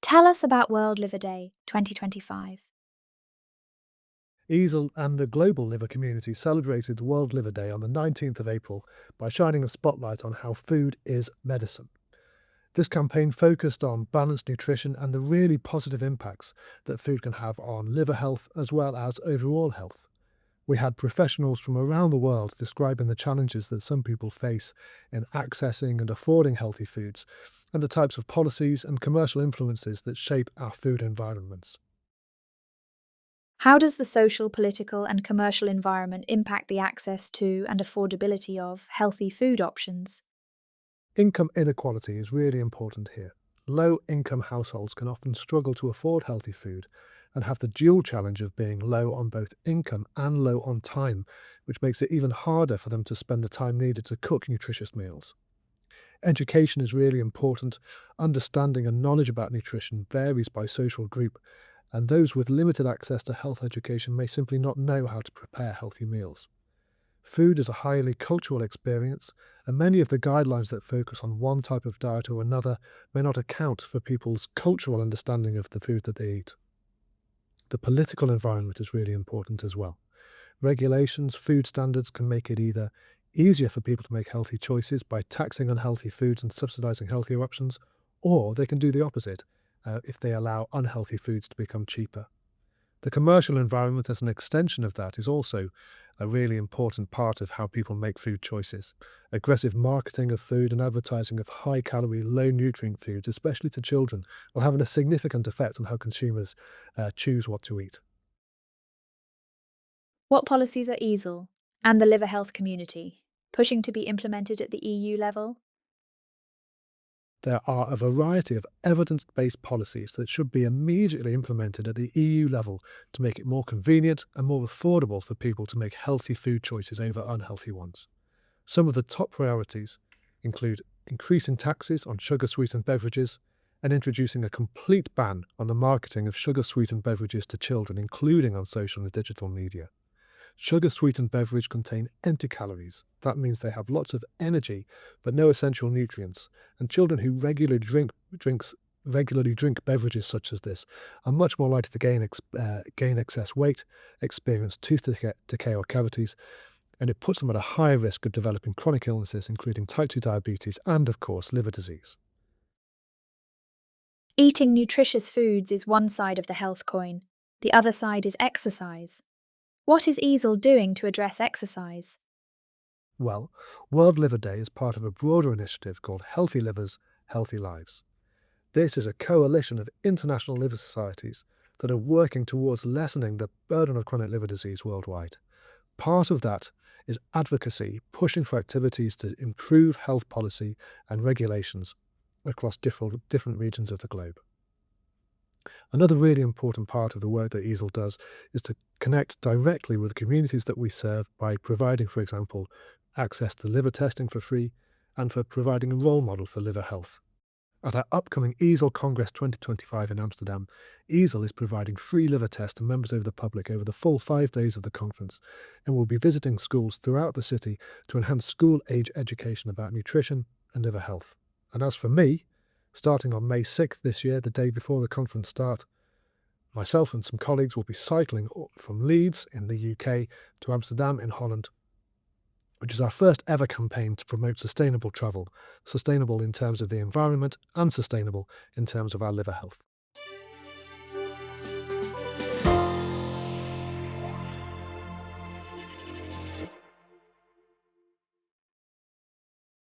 Tell us about World Liver Day 2025. EASL and the global liver community celebrated World Liver Day on the 19th of April by shining a spotlight on how food is medicine. This campaign focused on balanced nutrition and the really positive impacts that food can have on liver health as well as overall health. We had professionals from around the world describing the challenges that some people face in accessing and affording healthy foods and the types of policies and commercial influences that shape our food environments. How does the social, political, and commercial environment impact the access to and affordability of healthy food options? Income inequality is really important here. Low-income households can often struggle to afford healthy food and have the dual challenge of being low on both income and low on time, which makes it even harder for them to spend the time needed to cook nutritious meals. Education is really important. Understanding and knowledge about nutrition varies by social group, and those with limited access to health education may simply not know how to prepare healthy meals. Food is a highly cultural experience, and many of the guidelines that focus on one type of diet or another may not account for people's cultural understanding of the food that they eat. The political environment is really important as well. Regulations, food standards can make it either easier for people to make healthy choices by taxing unhealthy foods and subsidizing healthier options, or they can do the opposite if they allow unhealthy foods to become cheaper. The commercial environment as an extension of that is also a really important part of how people make food choices. Aggressive marketing of food and advertising of high-calorie, low-nutrient foods, especially to children, will have a significant effect on how consumers choose what to eat. What policies are EASL and the liver health community pushing to be implemented at the EU level? There are a variety of evidence-based policies that should be immediately implemented at the EU level to make it more convenient and more affordable for people to make healthy food choices over unhealthy ones. Some of the top priorities include increasing taxes on sugar-sweetened beverages and introducing a complete ban on the marketing of sugar-sweetened beverages to children, including on social and digital media. Sugar-sweetened beverages contain empty calories. That means they have lots of energy but no essential nutrients, and children who regularly drink beverages such as this are much more likely to gain excess weight, experience tooth decay or cavities, and it puts them at a higher risk of developing chronic illnesses including type 2 diabetes and, of course, liver disease. Eating nutritious foods is one side of the health coin. The other side is exercise. What is EASL doing to address exercise? Well, World Liver Day is part of a broader initiative called Healthy Livers, Healthy Lives. This is a coalition of international liver societies that are working towards lessening the burden of chronic liver disease worldwide. Part of that is advocacy, pushing for activities to improve health policy and regulations across different regions of the globe. Another really important part of the work that EASL does is to connect directly with the communities that we serve by providing, for example, access to liver testing for free and for providing a role model for liver health. At our upcoming EASL Congress 2025 in Amsterdam, EASL is providing free liver tests to members of the public over the full 5 days of the conference and will be visiting schools throughout the city to enhance school-age education about nutrition and liver health. And as for me, starting on May 6th this year, the day before the conference start, myself and some colleagues will be cycling from Leeds in the UK to Amsterdam in Holland, which is our first ever campaign to promote sustainable travel, sustainable in terms of the environment and sustainable in terms of our liver health.